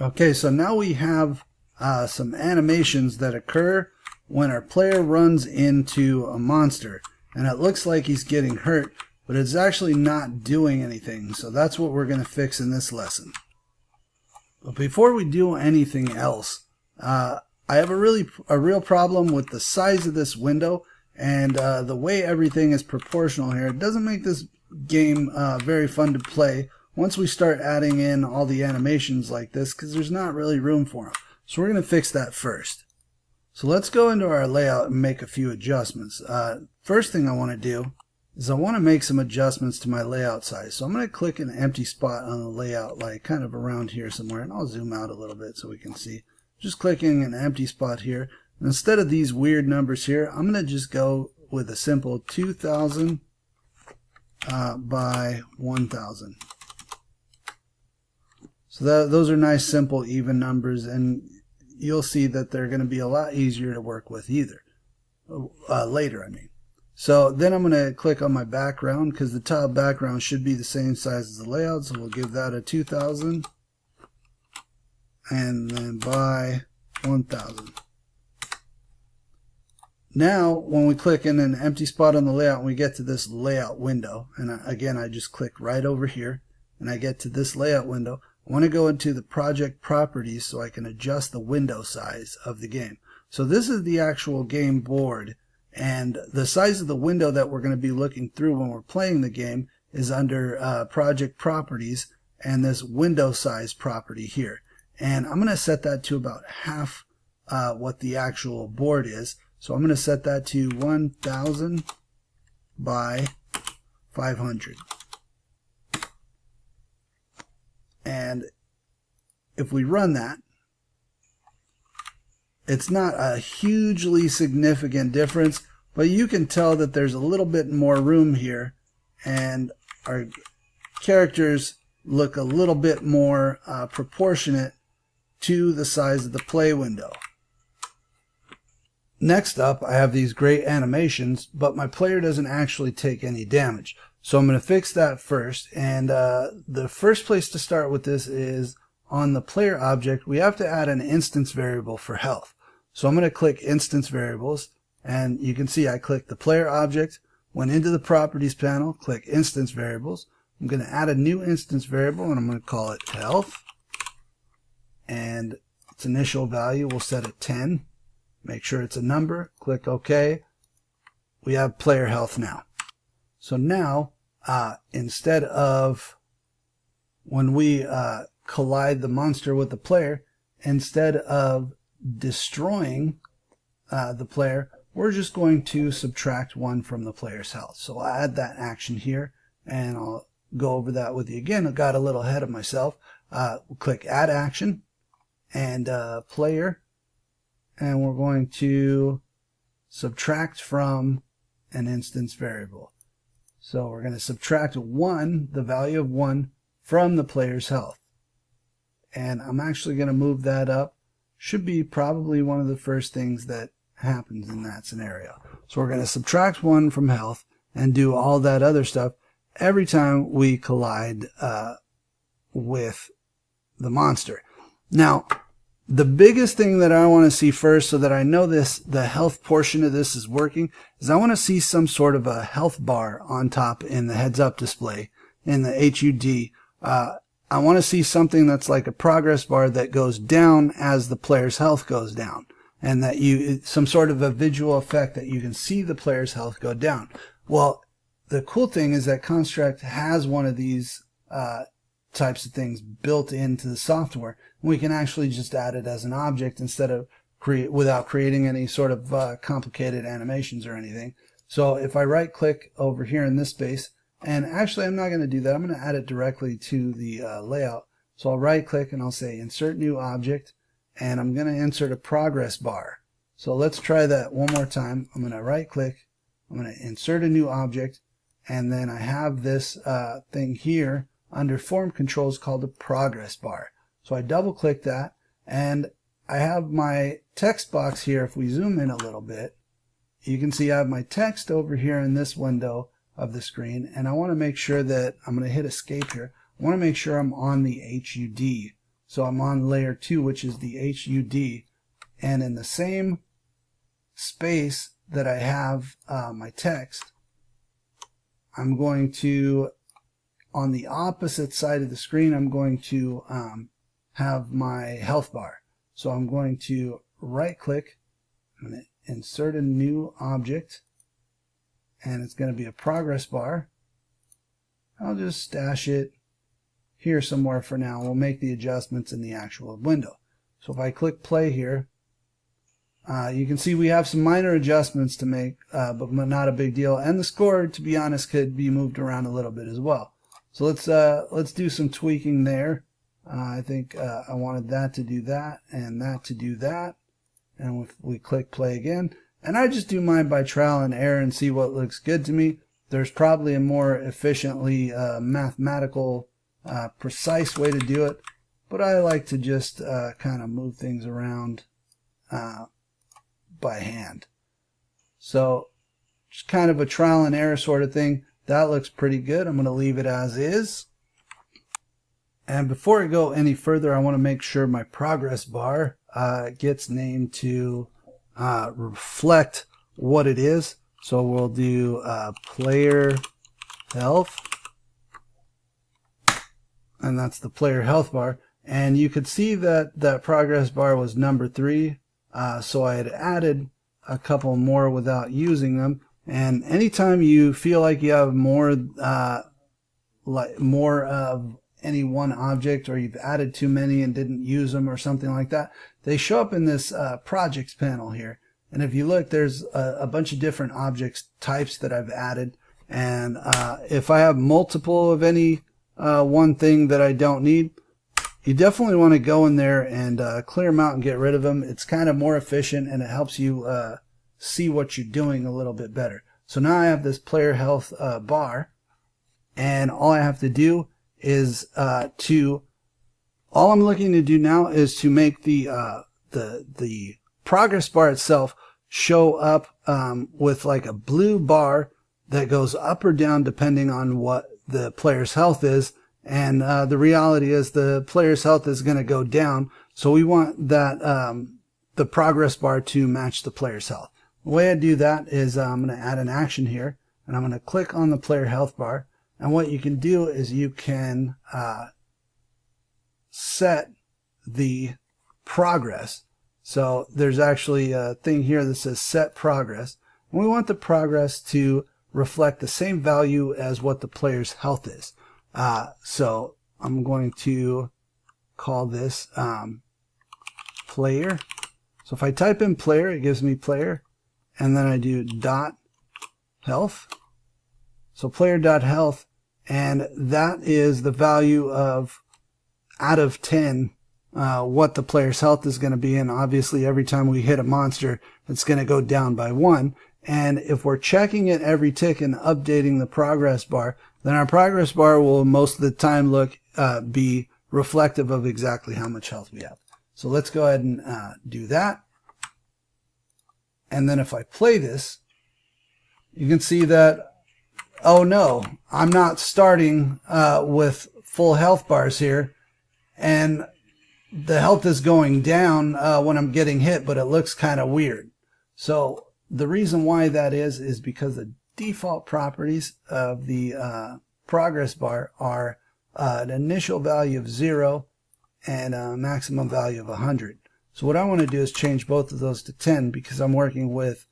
Okay, so now we have some animations that occur when our player runs into a monster. And it looks like he's getting hurt, but it's actually not doing anything. So that's what we're going to fix in this lesson. But before we do anything else, I have a real problem with the size of this window and the way everything is proportional here. It doesn't make this game very fun to play once we start adding in all the animations like this, because there's not really room for them. So we're going to fix that first. So let's go into our layout and make a few adjustments. First thing I want to do is I want to make some adjustments to my layout size. So I'm going to click an empty spot on the layout, like kind of around here somewhere, and I'll zoom out a little bit so we can see. Just clicking an empty spot here. And instead of these weird numbers here, I'm going to just go with a simple 2000 by 1000. So those are nice, simple, even numbers, and you'll see that they're going to be a lot easier to work with later, I mean. So then I'm going to click on my background, because the tile background should be the same size as the layout, so we'll give that a 2000 and then by 1000. Now when we click in an empty spot on the layout and we get to this layout window, and again I just click right over here and I get to this layout window, I want to go into the project properties so I can adjust the window size of the game. So this is the actual game board, and the size of the window that we're going to be looking through when we're playing the game is under project properties and this window size property here. And I'm going to set that to about half what the actual board is. So I'm going to set that to 1000 by 500. And if we run that, it's not a hugely significant difference, but you can tell that there's a little bit more room here, and our characters look a little bit more proportionate to the size of the play window. Next up, I have these great animations, but my player doesn't actually take any damage. So I'm going to fix that first, and the first place to start with this is on the player object. We have to add an instance variable for health. So I'm going to click instance variables, and you can see I clicked the player object, went into the properties panel, click instance variables. I'm going to add a new instance variable, and I'm going to call it health, and its initial value we'll set at 10. Make sure it's a number, click OK. We have player health now. So now, instead of when we collide the monster with the player, instead of destroying the player, we're just going to subtract 1 from the player's health. So I'll add that action here, and I'll go over that with you again. I got a little ahead of myself. We'll click add action and player, and we're going to subtract from an instance variable. So we're going to subtract 1, the value of 1, from the player's health. And I'm actually going to move that up. Should be probably one of the first things that happens in that scenario. So we're going to subtract 1 from health and do all that other stuff every time we collide with the monster. Now, the biggest thing that I want to see first, so that I know the health portion of this is working, is I want to see some sort of a health bar on top in the heads-up display in the HUD. I want to see something that's like a progress bar that goes down as the player's health goes down, and that some sort of a visual effect that you can see the player's health go down. Well, the cool thing is that Construct has one of these types of things built into the software. We can actually just add it as an object instead of without creating any sort of complicated animations or anything. So if I right click over here in this space, and actually I'm not going to do that, I'm going to add it directly to the layout. So I'll right click and I'll say insert new object, and I'm going to insert a progress bar. So let's try that one more time. I'm going to right click, I'm going to insert a new object, and then I have this thing here under form controls called a progress bar. So I double click that, and I have my text box here. If we zoom in a little bit, you can see I have my text over here in this window of the screen, and I want to make sure that I'm going to hit escape here. I want to make sure I'm on the HUD. So I'm on layer 2, which is the HUD, and in the same space that I have my text, I'm going to, on the opposite side of the screen, I'm going to have my health bar. So I'm going to right click, I'm going to insert a new object, and it's going to be a progress bar. I'll just stash it here somewhere for now. We'll make the adjustments in the actual window. So if I click play here, you can see we have some minor adjustments to make, but not a big deal. And the score, to be honest, could be moved around a little bit as well. So let's do some tweaking there. I think I wanted that to do that and that to do that. And if we click play again, and I just do mine by trial and error and see what looks good to me. There's probably a more efficiently mathematical, precise way to do it, but I like to just kind of move things around by hand. So just kind of a trial and error sort of thing. That looks pretty good. I'm going to leave it as is. And before I go any further, I want to make sure my progress bar gets named to reflect what it is. So we'll do player health, and that's the player health bar. And you could see that that progress bar was number 3, so I had added a couple more without using them. And anytime you feel like you have more of any one object, or you've added too many and didn't use them or something like that, they show up in this projects panel here. And if you look, there's a bunch of different objects types that I've added. And if I have multiple of any one thing that I don't need, you definitely want to go in there and clear them out and get rid of them. It's kind of more efficient, and it helps you see what you're doing a little bit better. So now I have this player health bar, and all I have to do is all I'm looking to do now is to make the progress bar itself show up with like a blue bar that goes up or down depending on what the player's health is. And the reality is the player's health is going to go down, so we want that the progress bar to match the player's health. The way I do that is I'm going to add an action here, and I'm going to click on the player health bar. And what you can do is you can set the progress. So there's actually a thing here that says set progress. And we want the progress to reflect the same value as what the player's health is. So I'm going to call this player. So if I type in player, it gives me player, and then I do dot health. So player dot health, and that is the value of out of 10 what the player's health is going to be. And obviously every time we hit a monster, it's going to go down by 1. And if we're checking it every tick and updating the progress bar, then our progress bar will most of the time be reflective of exactly how much health we have. So let's go ahead and do that. And then if I play this, you can see that, oh no, I'm not starting with full health bars here, and the health is going down when I'm getting hit, but it looks kind of weird. So the reason why that is because the default properties of the progress bar are an initial value of 0 and a maximum value of 100. So what I want to do is change both of those to 10, because I'm working with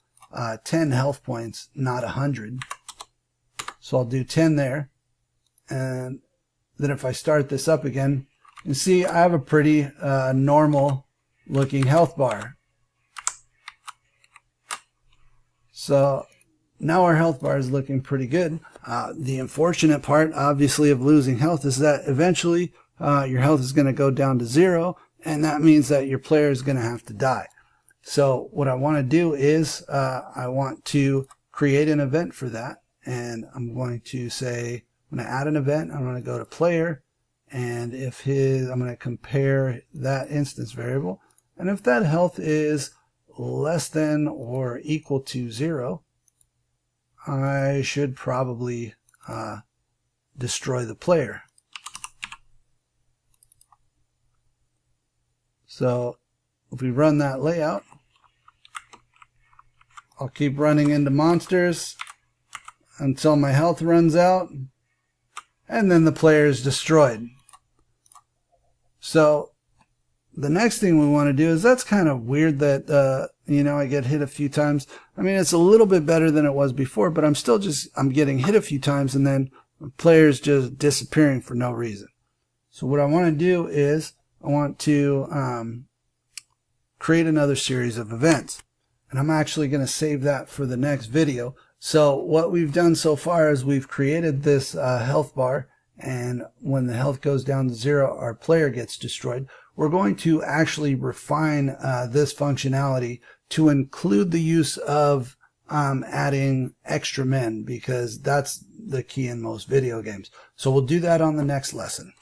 10 health points, not 100. So I'll do 10 there. And then if I start this up again, you see I have a pretty normal looking health bar. So now our health bar is looking pretty good. The unfortunate part, obviously, of losing health is that eventually your health is going to go down to 0, and that means that your player is going to have to die. So what I want to do is I want to create an event for that, and I'm going to say, I'm going to add an event. I'm going to go to player, and I'm going to compare that instance variable, and if that health is less than or equal to 0, I should probably destroy the player. So if we run that layout, I'll keep running into monsters until my health runs out, and then the player is destroyed. So the next thing we want to do is, that's kind of weird that I get hit a few times. I mean, it's a little bit better than it was before, but I'm getting hit a few times and then the player's just disappearing for no reason. So what I want to do is I want to create another series of events, and I'm actually going to save that for the next video. So what we've done so far is we've created this health bar, and when the health goes down to 0, our player gets destroyed. We're going to actually refine this functionality to include the use of adding extra men, because that's the key in most video games. So we'll do that on the next lesson.